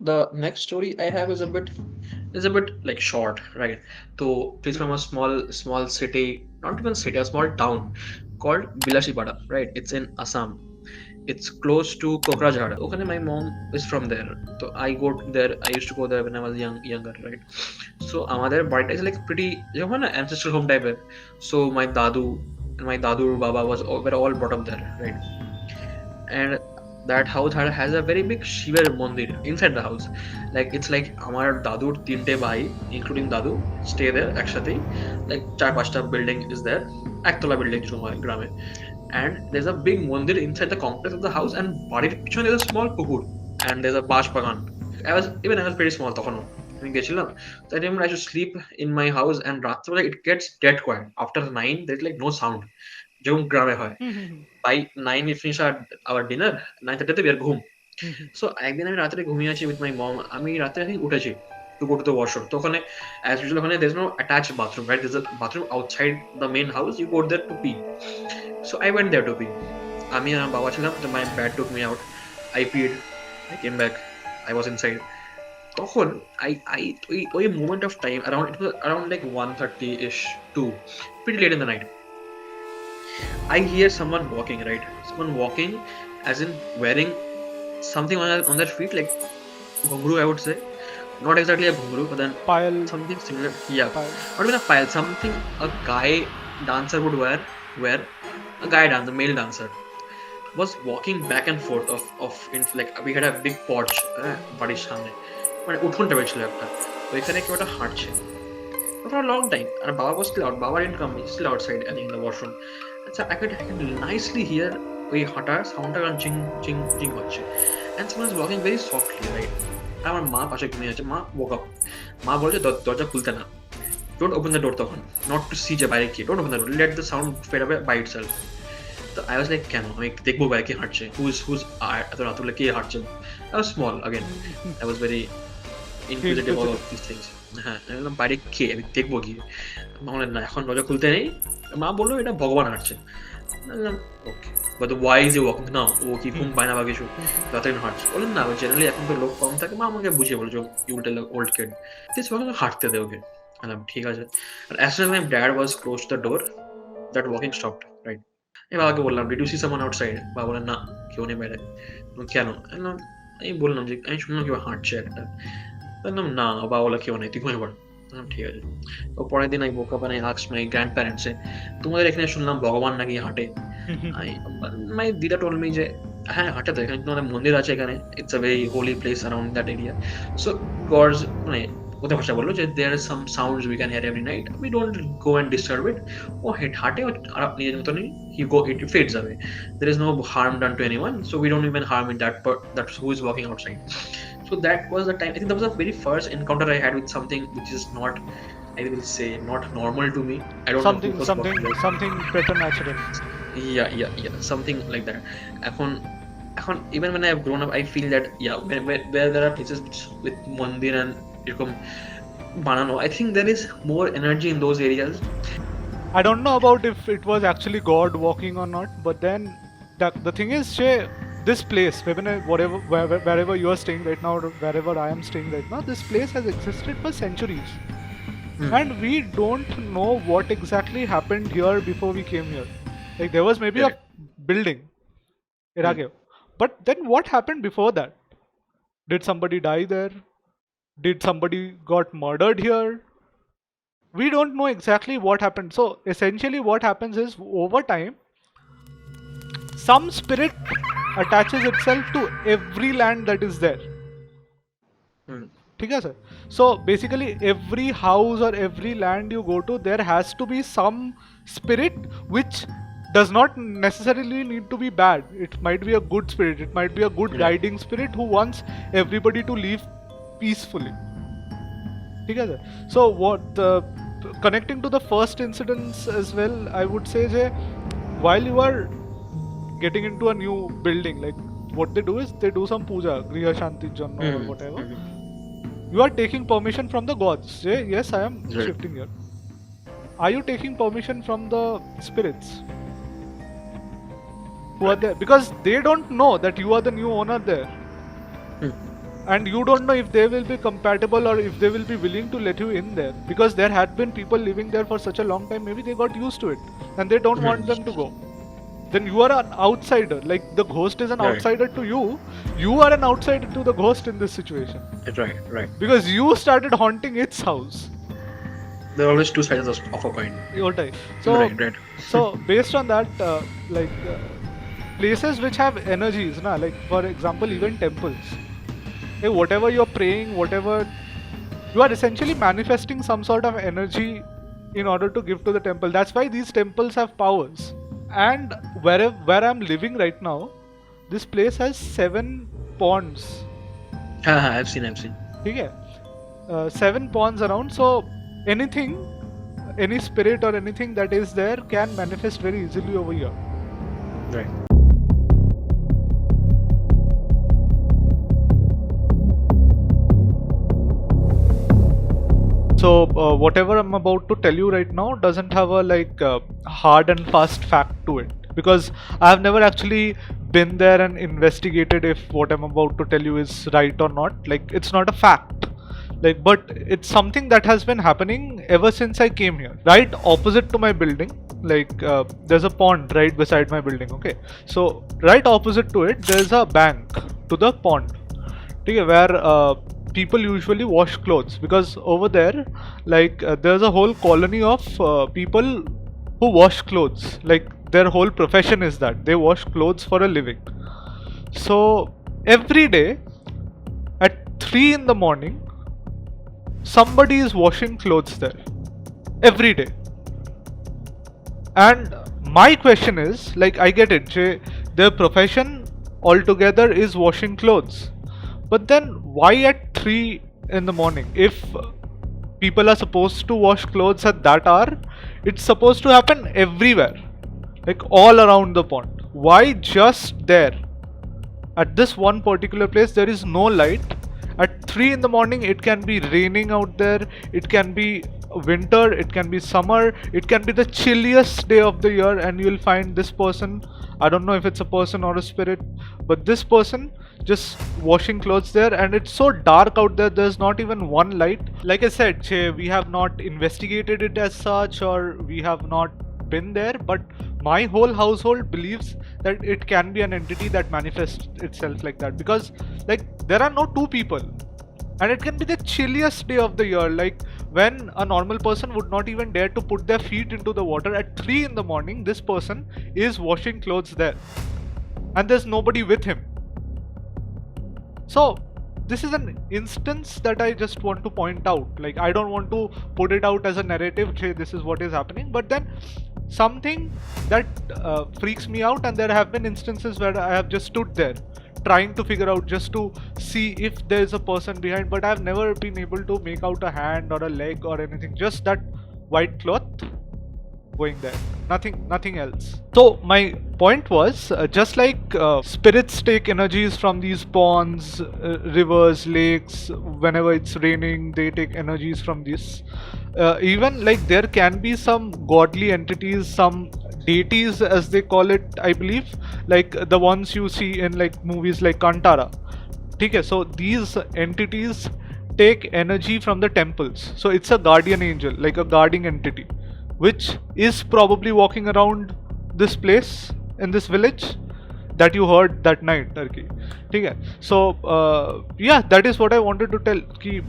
the next story I have is a bit like short, right? So it's from a small city, not even city, a small town called Bilashipada, right? It's in Assam. It's close to Kokrajhar. Okay, my mom is from there. So I go there. I used to go there when I was younger, right? So our body is like pretty, an ancestral home type. So my dadu and my dadu baba were all brought up there, right? And that house has a very big Shiva mandir inside the house. Like it's like আমার দাদুর তিনটে ভাই including দাদু stay there একসাথেই, like চার পাঁচটা building is there, একতলা building সময় গ্রামে, and there's a big mandir inside the complex of the house, and বাড়ির পিছনে there's a small পুকুর, and there's a বাঁশ বাগান. I was very small তখনও আমি গেছিলাম. So I remember I should sleep in my house, and রাত্রে it gets dead quiet after 9. There's like no sound, যেমন গ্রামে হয়. By 9 we finish our dinner. 9:30 we are ঘুম. So একদিন আমি রাত্রে ঘুমিয়ে আছি with my mom. আমি রাতে I think উঠেছি to go to the washroom. তো ওখানে as usual ওখানে there's no attached bathroom, right? There's a bathroom outside the main house. You go there to pee. So I went there to pee. আমি আর বাবা ছিলাম. So my dad took me out. I peed. I came back. I was inside. তখন ওই moment of time it was around like 1:30-ish, 2, pretty late in the night. I hear someone walking, right? Someone walking, as in wearing something on their feet, like ghungru, I would say. Not exactly a ghungru, but then Pile. something similar. Yeah, Pile. not even a pile. Something a guy dancer would wear. A guy dancer, a male dancer, was walking back and forth like we had a big porch, বাড়ির সামনে, মানে উঠোন টাইপের ছিল একটা, ওইখানে কেউ একটা হাঁটছে for a long time, and Baba was still out. Baba didn't come. He's still outside, I think, in the washroom. And so I could nicely hear ওই হাঁটার সাউন্ডটা চিং চিং চিং হচ্ছে, and someone is walking very softly, right? আমার মা পাশে ঘুমিয়ে আছে. মা woke up. মা বলছে দরজা খুলতে না, don't open the door তখন, not to see যে বাইরে কে, don't open the door, let the sound fade away by itself. তো I was like কেন, আমি দেখবো বাইরে কে হাঁটছে, who's এত রাত হলে কে হাঁটছে. I was small again. I was very inquisitive all of these things. হ্যাঁ, বাইরে কে, আমি দেখবো গিয়ে. বললেন না, এখন দরজা খুলতে নেই. মা বললো এটা ভগবান হাঁটছে. ওকে, but why is he walking now? ও কি ঘুম পায় না বা কিছু, রাতে হাঁটছে. বললেন না, জেনারেলি এখন তো লোক কম থাকে. মা আমাকে বুঝিয়ে বলছো, you will tell an old kid, this walking, হাঁটতে দে ওকে. ঠিক আছে. And as soon as my dad was close to the door, that walking stopped, right? আমি বাবাকে বললাম, did you see someone outside? বাবা বললেন না, কেউ নেই বাইরে. কেন? আমি বললাম যে আমি শুনলাম কেউ হাঁটছে একটা. বললাম না, বাবা বলে কেউ নেই, তুই ঘুমিয়ে পড়. ঠিক আছে. তো পরের দিন আমি woke up and I asked my grandparents, তোমাদের এখানে শুনলাম ভগবান নাকি হাঁটে. My দিদা told me যে হ্যাঁ হাঁটে তো, এখানে তোমাদের মন্দির আছে এখানে, it's a very holy place around that area. So God's, মানে ওদের ভাষা বললো যে there are some sounds we can hear every night, we don't go and disturb it. ও হাঁটে আর নিজের মতনই it fades away. There is no harm done to anyone, so we don't even harm in that's who is walking outside. So that was the time. I think that was the very first encounter I had with something which is not, I will say, not normal to me. I don't know. Something preternatural. Yeah, something like that. এখন even when I have grown up, I feel that where there are places with mandir and এরকম বানানো, I think there is more energy in those areas. I don't know about if it was actually God walking or not, but then the thing is, this place, wherever you are staying right now, or wherever I am staying right now, this place has existed for centuries. And we don't know what exactly happened here before we came here. Like there was maybe a building, but then what happened before that? Did somebody die there? Did somebody got murdered here? We don't know exactly what happened. So essentially what happens is, over time, some spirit attaches itself to every land that is there. ठीक है sir? So basically every house or every land you go to, there has to be some spirit which does not necessarily need to be bad. It might be a good spirit, it might be a good guiding spirit who wants everybody to live peacefully. ठीक है sir? So connecting to the first incidents as well, I would say that while you are getting into a new building, like what they do is they do some puja, griha shanti janna or whatever. You are taking permission from the gods. Say, yes, I am shifting here. Are you taking permission from the spirits who are there? Because they don't know that you are the new owner there. and you don't know if they will be compatible or if they will be willing to let you in there, because there had been people living there for such a long time. Maybe they got used to it and they don't want them to go. Then you are an outsider. Like, the ghost is an Right. outsider to you. You are an outsider to the ghost in this situation, Right. because you started haunting its house. There are always two sides of a coin. Right. So, Right. so based on that, places which have energies, like for example, even temples. Hey, whatever you're praying, whatever you are essentially manifesting some sort of energy in order to give to the temple. That's why these temples have powers. And where I'm living right now, this place has 7 ponds. I've seen. Okay? 7 ponds around. So anything, any spirit or anything that is there can manifest very easily over here. Right. So whatever I'm about to tell you right now doesn't have a hard and fast fact to it, because I've never actually been there and investigated if what I'm about to tell you is right or not. Like, it's not a fact. Like, but it's something that has been happening ever since I came here. Right opposite to my building, there's a pond right beside my building. Okay, so right opposite to it, there's a bank to the pond. Okay, where people usually wash clothes, because over there, there's a whole colony of people who wash clothes. Like, their whole profession is that they wash clothes for a living. So every day at 3 in the morning, somebody is washing clothes there every day. And my question is, like, I get it, their profession altogether is washing clothes, but then why at 3 in the morning? If people are supposed to wash clothes at that hour, it's supposed to happen everywhere, like all around the pond. Why just there? At this one particular place, there is no light. At 3 in the morning, it can be raining out there, it can be winter, it can be summer, it can be the chilliest day of the year, and you'll find this person, I don't know if it's a person or a spirit, but this person just washing clothes there. And it's so dark out there, there's not even one light. Like I said, we have not investigated it as such, or we have not been there, but my whole household believes that it can be an entity that manifests itself like that, because there are no two people, and it can be the chilliest day of the year, like when a normal person would not even dare to put their feet into the water. At 3 in the morning, this person is washing clothes there, and there's nobody with him. So this is an instance that I just want to point out. Like, I don't want to put it out as a narrative, say this is what is happening, but then something that freaks me out. And there have been instances where I have just stood there trying to figure out, just to see if there is a person behind, but I've never been able to make out a hand or a leg or anything, just that white cloth going there, nothing else. So my point was, just like spirits take energies from these ponds, rivers, lakes, whenever it's raining, they take energies from this. Even like there can be some godly entities, some deities as they call it, I believe, like the ones you see in like movies like Kantara. Okay, so these entities take energy from the temples. So it's a guardian angel, like a guarding entity, which is probably walking around this place in this village that you heard that night, Turkey. Okay, so yeah, that is what I wanted to tell.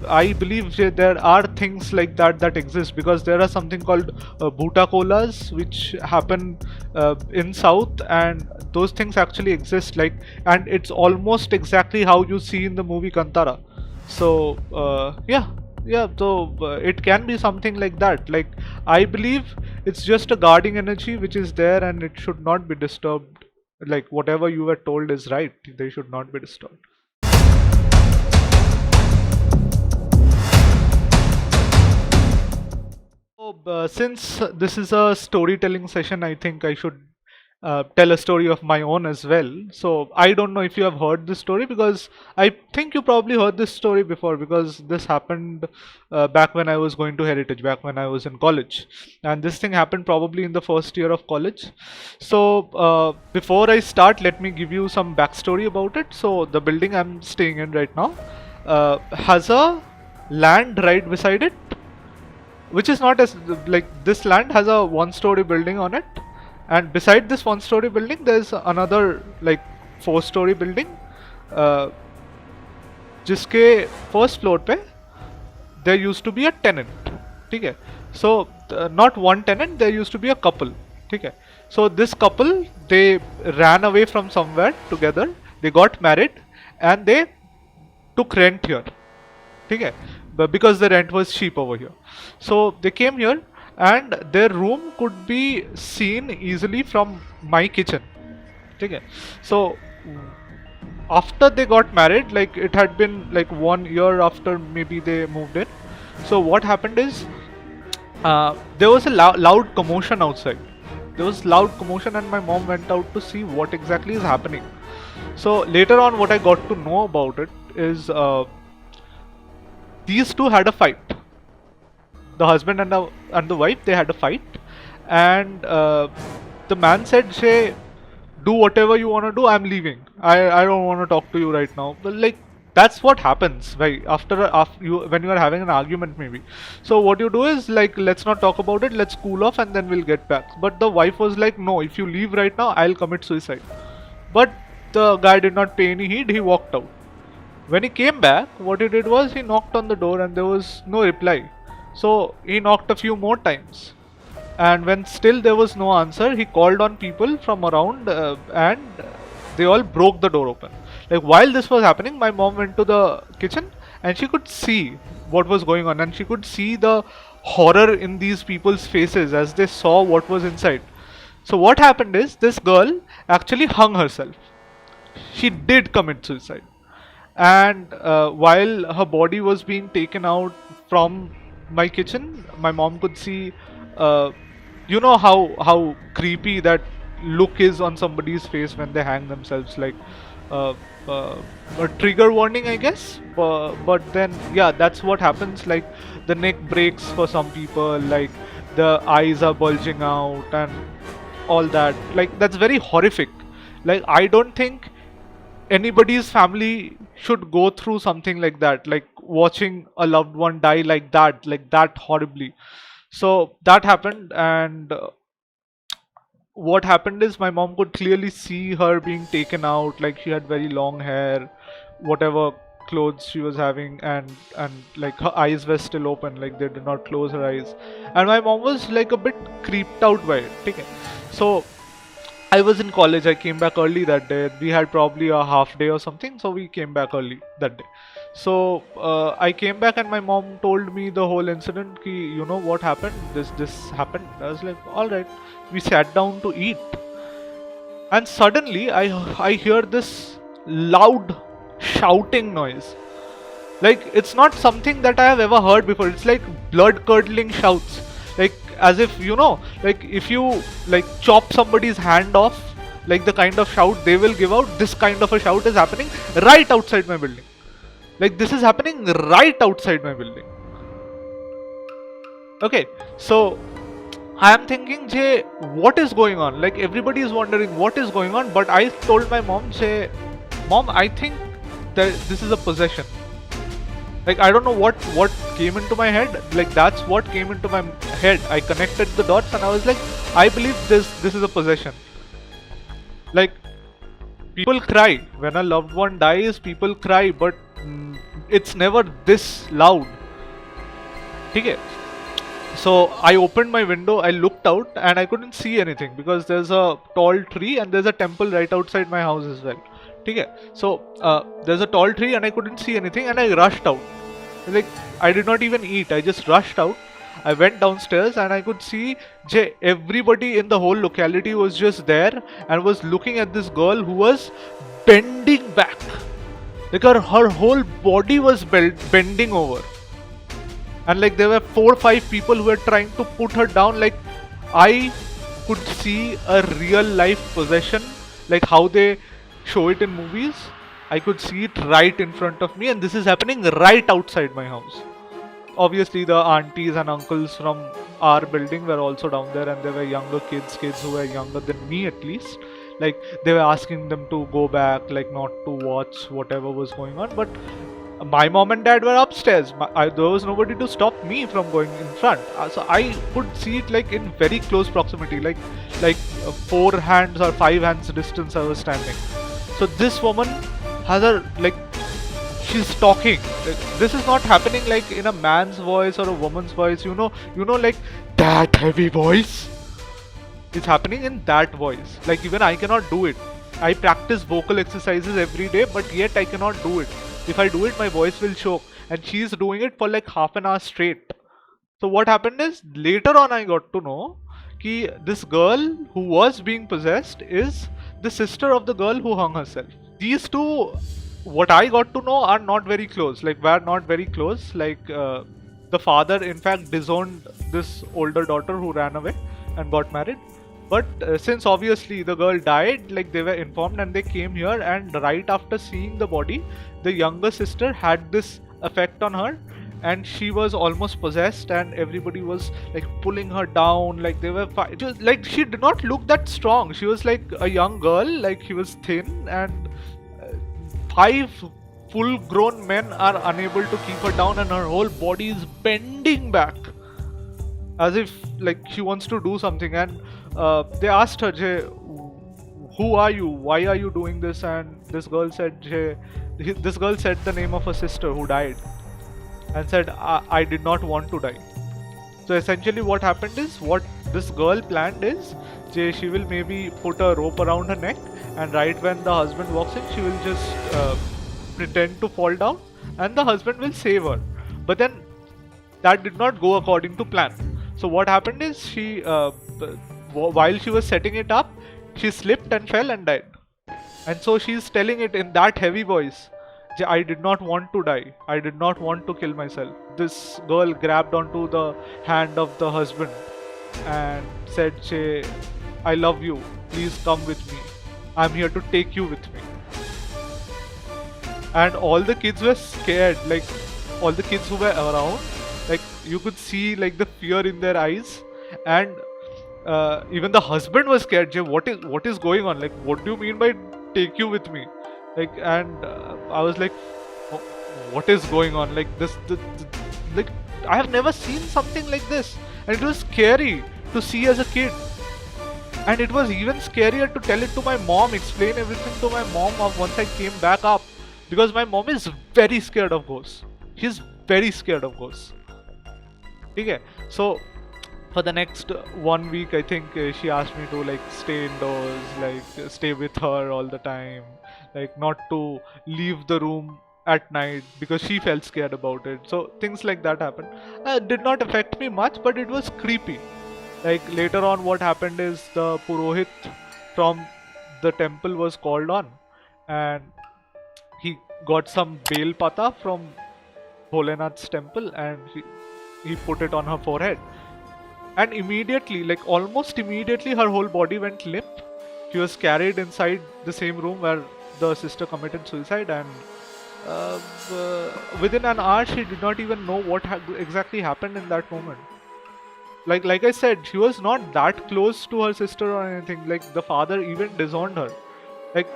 I believe there are things like that exist, because there are something called Bhuta Kolas which happen in South, and those things actually exist. Like, and it's almost exactly how you see in the movie Kantara. So yeah, so it can be something like that. Like, I believe it's just a guarding energy which is there, and it should not be disturbed. Like, whatever you were told is right, they should not be disturbed. So since this is a storytelling session, I think I should tell a story of my own as well. So I don't know if you have heard this story, because I think you probably heard this story before, because this happened back when I was going to Heritage, back when I was in college, and this thing happened probably in the first year of college. So before I start, let me give you some backstory about it. So the building I'm staying in right now, has a land right beside it, which is not as like this land has a one-story building on it, and beside this one-story building there's another like four-story building, uh, जिसके first floor पे there used to be a tenant, ठीक है. So not one tenant, there used to be a couple, ठीक है. So this couple, they ran away from somewhere together, they got married and they took rent here, ठीक है, but because the rent was cheap over here. So they came here and their room could be seen easily from my kitchen, ठीक है. So after they got married, like it had been like 1 year after maybe they moved in. So what happened is, there was a loud commotion outside. There was loud commotion and my mom went out to see what exactly is happening. So later on what I got to know about it is, these two had a fight. The husband and the wife, they had a fight, and the man said, "Say, do whatever you want to do. I'm leaving. I don't want to talk to you right now." But like that's what happens, right? After you when you are having an argument, maybe. So what you do is like, let's not talk about it. Let's cool off and then we'll get back. But the wife was like, "No, if you leave right now, I'll commit suicide." But the guy did not pay any heed. He walked out. When he came back, what he did was he knocked on the door and there was no reply. So he knocked a few more times, and when still there was no answer, he called on people from around, and they all broke the door open. Like while this was happening, my mom went to the kitchen and she could see what was going on, and she could see the horror in these people's faces as they saw what was inside. So what happened is, this girl actually hung herself. She did commit suicide, and while her body was being taken out from my kitchen, my mom could see, uh, you know how creepy that look is on somebody's face when they hang themselves, like uh, uh, a trigger warning, I guess. But then yeah, that's what happens. Like the neck breaks for some people, like the eyes are bulging out and all that. Like that's very horrific. Like I don't think anybody's family should go through something like that, like watching a loved one die like that horribly. So that happened, and what happened is my mom could clearly see her being taken out. Like she had very long hair, whatever clothes she was having, and like her eyes were still open, like they did not close her eyes, and my mom was like a bit creeped out by it. Okay, so I was in college. I came back early that day. We had probably a half day or something, so we came back early that day. So I came back and my mom told me the whole incident. Ki, you know what happened? This happened. I was like, all right. We sat down to eat, and suddenly I hear this loud shouting noise. Like it's not something that I have ever heard before. It's like blood curdling shouts. Like as if, you know, like if you like chop somebody's hand off, like the kind of shout they will give out, this kind of a shout is happening right outside my building. Like this is happening right outside my building. Okay, so I am thinking, Jay, what is going on? Like everybody is wondering what is going on, but I told my mom, Jay, Mom, I think that this is a possession. Like I don't know what came into my head. Like that's what came into my head. I connected the dots and I was like, I believe this is a possession. Like people cry when a loved one dies. People cry, but it's never this loud. Okay. So I opened my window. I looked out and I couldn't see anything because there's a tall tree and there's a temple right outside my house as well. Okay. So there's a tall tree and I couldn't see anything and I rushed out. Like I did not even eat. I just rushed out. I went downstairs and I could see everybody in the whole locality was just there and was looking at this girl who was bending back. Like her whole body was bending over. And like there were 4 or 5 people who were trying to put her down. Like I could see a real life possession, like how they show it in movies. I could see it right in front of me, and this is happening right outside my house. Obviously the aunties and uncles from our building were also down there, and there were younger kids who were younger than me at least. Like they were asking them to go back, like not to watch whatever was going on. But My mom and dad were upstairs. There was nobody to stop me from going in front. So I could see it like in very close proximity, like 4 hands or 5 hands distance I was standing. So this woman has a like she's talking. This is not happening like in a man's voice or a woman's voice. Like that heavy voice. It's happening in that voice. Like even I cannot do it. I practice vocal exercises every day, but yet I cannot do it. If I do it, my voice will choke. And she's doing it for like half an hour straight. So what happened is later on I got to know कि this girl who was being possessed is the sister of the girl who hung herself. These two, what I got to know, are not very close. Like were not very close. Like the father, in fact, disowned this older daughter who ran away and got married. But since obviously the girl died, like they were informed and they came here, and right after seeing the body, the younger sister had this effect on her, and she was almost possessed, and everybody was like pulling her down, like they were like she did not look that strong. She was like a young girl, like she was thin, and 5 full grown men are unable to keep her down, and her whole body is bending back as if like she wants to do something. And they asked her, Jay, who are you, why are you doing this? And this girl said, this girl said the name of her sister who died, and said, I did not want to die. So essentially what happened is, what this girl planned is, she will maybe put a rope around her neck, and right when the husband walks in, she will just pretend to fall down, and the husband will save her. But then that did not go according to plan. So what happened is, while she was setting it up, she slipped and fell and died. And so she's telling it in that heavy voice, I did not want to die. I did not want to kill myself. This girl grabbed onto the hand of the husband and said, I love you. Please come with me. I'm here to take you with me. And all the kids were scared. Like all the kids who were around, like you could see like the fear in their eyes. And even the husband was scared. What is going on? Like, what do you mean by take you with me? Like, and I was like, what is going on? Like like I have never seen something like this, and it was scary to see as a kid. And it was even scarier to tell it to my mom, explain everything to my mom once I came back up, because my mom is very scared of ghosts. She's very scared of ghosts. Okay, so for the next 1 week, I think she asked me to like stay indoors, like stay with her all the time, like not to leave the room at night because she felt scared about it. So things like that happened. Did not affect me much, but it was creepy. Like later on, what happened is the Purohit from the temple was called on, and he got some bel pata from Bholenath's temple, and he put it on her forehead. And immediately, like almost immediately, her whole body went limp. She was carried inside the same room where the sister committed suicide, and within an hour, she did not even know what exactly happened in that moment. Like I said, she was not that close to her sister or anything. Like the father even disowned her. Like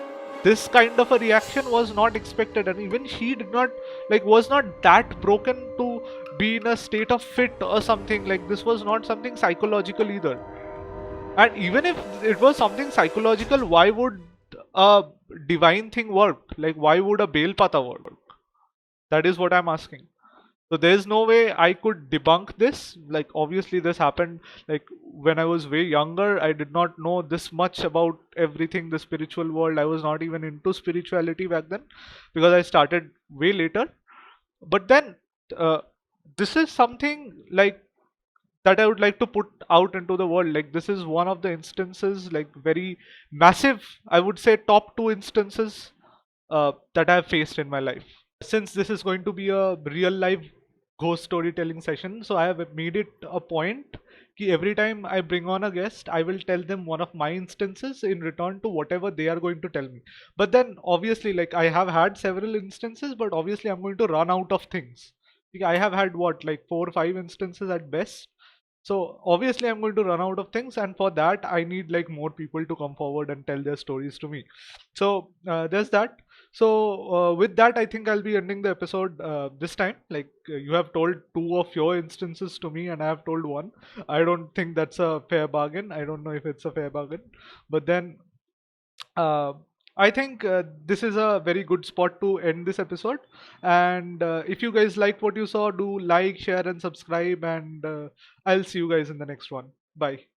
this kind of a reaction was not expected, and even she did not was not that broken to be in a state of fit or something. Like this was not something psychological either. And even if it was something psychological, why would a divine thing work? Like why would a bel pata work? That is what I'm asking. So there's no way I could debunk this. Like obviously this happened like when I was way younger. I did not know this much about everything, the spiritual world. I was not even into spirituality back then because I started way later. But then this is something like that I would like to put out into the world. Like this is one of the instances, like very massive, I would say top 2 instances that I have faced in my life. Since this is going to be a real life ghost storytelling session, so I have made it a point कि every time I bring on a guest, I will tell them one of my instances in return to whatever they are going to tell me. But then obviously, like I have had several instances, but obviously I'm going to run out of things. I have had what, like 4 or 5 instances at best. So obviously I'm going to run out of things, and for that I need like more people to come forward and tell their stories to me. So there's that. So with that, I think I'll be ending the episode this time. Like you have told two of your instances to me, and I have told one. I don't think that's a fair bargain. I don't know if it's a fair bargain, but then uh, I think this is a very good spot to end this episode. And if you guys like what you saw, do like, share, and subscribe. And I'll see you guys in the next one. Bye.